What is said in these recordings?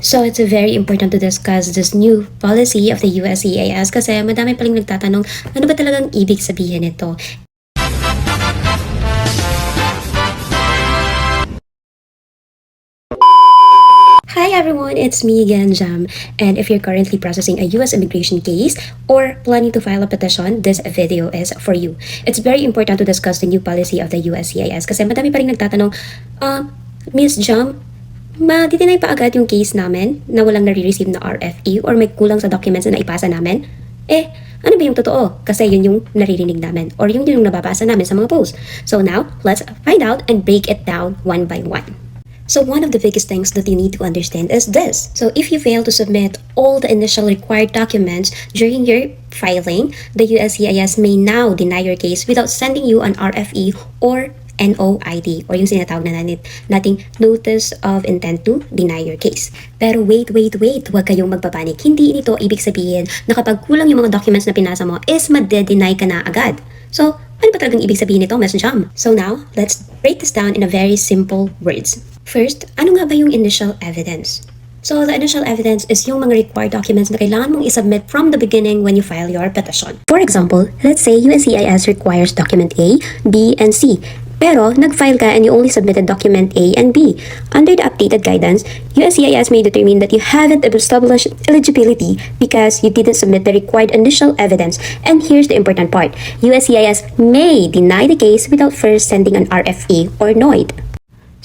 So it's very important to discuss this new policy of the USCIS kasi madami paling nagtatanong ano ba talagang ibig sabihin nito. Hi everyone, it's me again, Jam. And if you're currently processing a US immigration case or planning to file a petition, this video is for you. It's very important to discuss the new policy of the USCIS kasi madami pa rin nagtatanong, Miss Jam, ma-deny pa agad yung case namin na walang nare-receive na RFE or may kulang sa documents na naipasa namin? Ano ba yung totoo? Kasi yun yung naririnig namin or yun yung nababasa namin sa mga posts. So now, let's find out and break it down one by one. So one of the biggest things that you need to understand is this. So if you fail to submit all the initial required documents during your filing, the USCIS may now deny your case without sending you an RFE or NOID or yung sinatawag na nating Notice of Intent to Deny Your Case. Pero wait, huwag kayong magpapanik. Hindi nito ibig sabihin na kapag kulang yung mga documents na pinasa mo is made-deny ka na agad. So, ano ba talagang ibig sabihin nito, Ms. Jam? So now, let's break this down in a very simple words. First, ano nga ba yung initial evidence? So, the initial evidence is yung mga required documents na kailangan mong isubmit from the beginning when you file your petition. For example, let's say USCIS requires document A, B, and C. Pero, nag-file ka and you only submitted document A and B. Under the updated guidance, USCIS may determine that you haven't established eligibility because you didn't submit the required initial evidence. And here's the important part. USCIS may deny the case without first sending an RFE or NOID.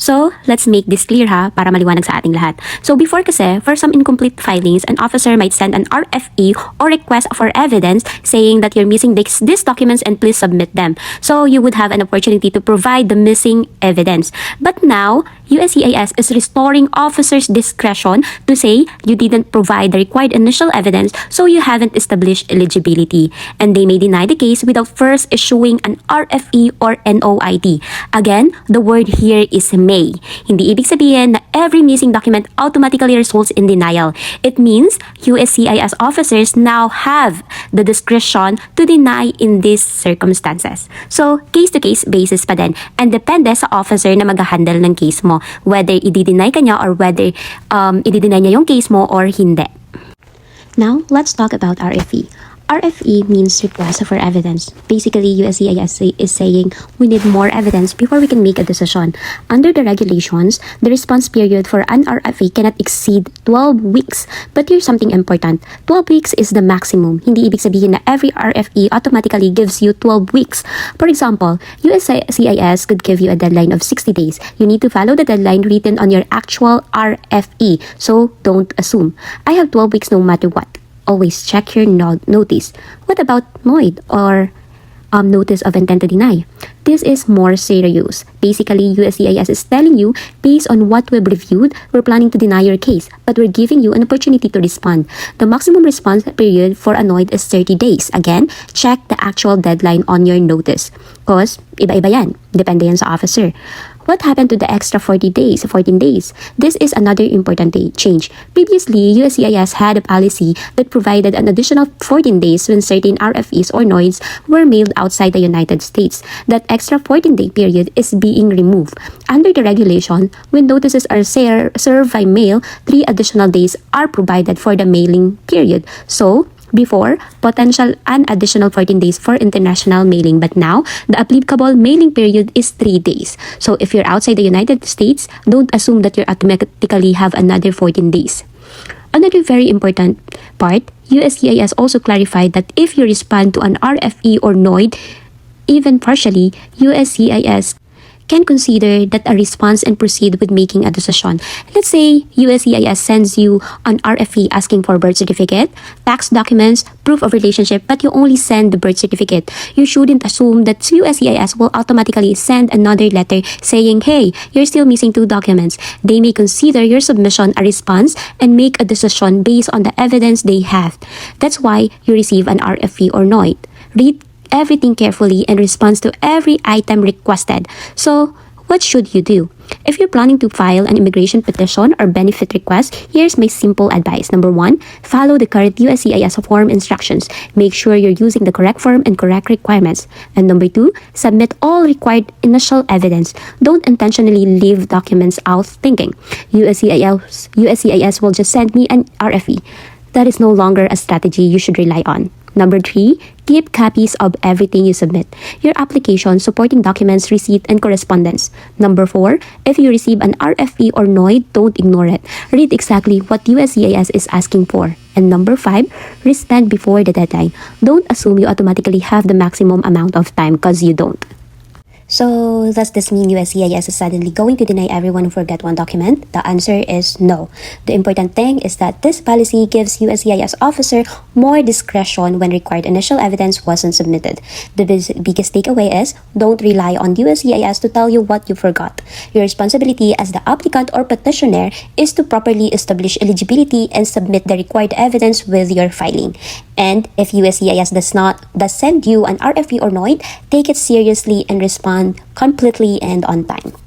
So, let's make this clear para maliwanag sa ating lahat. So, before kasi, for some incomplete filings, an officer might send an RFE or request for evidence saying that you're missing these documents and please submit them. So, you would have an opportunity to provide the missing evidence. But now, USCIS is restoring officers' discretion to say you didn't provide the required initial evidence, so you haven't established eligibility. And they may deny the case without first issuing an RFE or NOID. Again, the word here is may. Hindi ibig sabihin na every missing document automatically results in denial. It means USCIS officers now have the discretion to deny in these circumstances. So, case-to-case basis pa din and depende sa officer na mag-handle ng case mo, whether i-deny ka niya or whether i-deny niya yung case mo or hindi. Now, let's talk about RFE. RFE means request for evidence. Basically, USCIS is saying we need more evidence before we can make a decision. Under the regulations, the response period for an RFE cannot exceed 12 weeks. But here's something important. 12 weeks is the maximum. Hindi ibig sabihin na every RFE automatically gives you 12 weeks. For example, USCIS could give you a deadline of 60 days. You need to follow the deadline written on your actual RFE. So, don't assume. I have 12 weeks no matter what. Always check your notice. What about NOID or Notice of Intent to Deny? This is more serious. Basically, USCIS is telling you, based on what we've reviewed, we're planning to deny your case, but we're giving you an opportunity to respond. The maximum response period for a NOID is 30 days. Again, check the actual deadline on your notice. Because, iba-iba yan. Depende yan sa officer. What happened to the extra 14 days? This is another important change. Previously, USCIS had a policy that provided an additional 14 days when certain RFEs or NOIDs were mailed outside the United States. That extra 14-day period is being removed. Under the regulation, when notices are served by mail, 3 additional days are provided for the mailing period. So, before, potential an additional 14 days for international mailing. But now, the applicable mailing period is 3 days. So if you're outside the United States, don't assume that you automatically have another 14 days. Another very important part, USCIS also clarified that if you respond to an RFE or NOID, even partially, USCIS can consider that a response and proceed with making a decision. Let's say USCIS sends you an RFE asking for birth certificate, tax documents, proof of relationship, but you only send the birth certificate. You shouldn't assume that USCIS will automatically send another letter saying, hey, you're still missing 2 documents. They may consider your submission a response and make a decision based on the evidence they have. That's why you receive an RFE or NOID. Read everything carefully and responds to every item requested. So, what should you do? If you're planning to file an immigration petition or benefit request, here's my simple advice. Number one, follow the current USCIS form instructions. Make sure you're using the correct form and correct requirements. And number two, submit all required initial evidence. Don't intentionally leave documents out thinking, USCIS will just send me an RFE. That is no longer a strategy you should rely on. Number three, keep copies of everything you submit. Your application, supporting documents, receipt, and correspondence. Number four, if you receive an RFE or NOID, don't ignore it. Read exactly what USCIS is asking for. And number five, respond before the deadline. Don't assume you automatically have the maximum amount of time because you don't. So, does this mean USCIS is suddenly going to deny everyone who forget one document? The answer is no. The important thing is that this policy gives USCIS officer more discretion when required initial evidence wasn't submitted. The biggest takeaway is, don't rely on USCIS to tell you what you forgot. Your responsibility as the applicant or petitioner is to properly establish eligibility and submit the required evidence with your filing. And if USCIS does send you an RFE or NOID, take it seriously and respond completely and on time.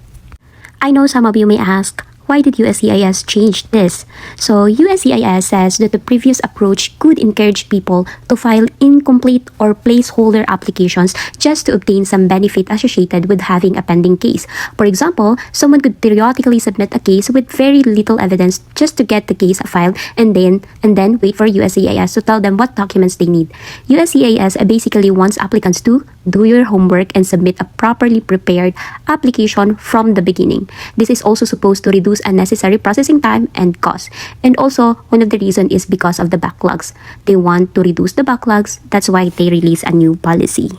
I know some of you may ask, why did USCIS change this? So USCIS says that the previous approach could encourage people to file incomplete or placeholder applications just to obtain some benefit associated with having a pending case. For example, someone could periodically submit a case with very little evidence just to get the case filed and then wait for USCIS to tell them what documents they need. USCIS basically wants applicants to do your homework and submit a properly prepared application from the beginning. This is also supposed to reduce unnecessary processing time and cost. And also, one of the reasons is because of the backlogs. They want to reduce the backlogs. That's why they release a new policy.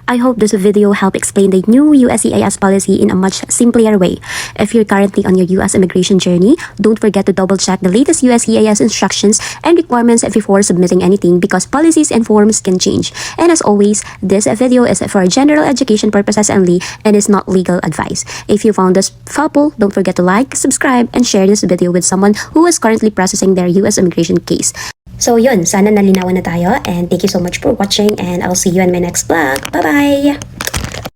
I hope this video helped explain the new USCIS policy in a much simpler way. If you're currently on your US immigration journey, don't forget to double check the latest USCIS instructions and requirements before submitting anything because policies and forms can change. And as always, this video is for general education purposes only and is not legal advice. If you found this helpful, don't forget to like, subscribe, and share this video with someone who is currently processing their US immigration case. So yun, sana nalinawan na tayo and thank you so much for watching and I'll see you in my next vlog. Bye-bye!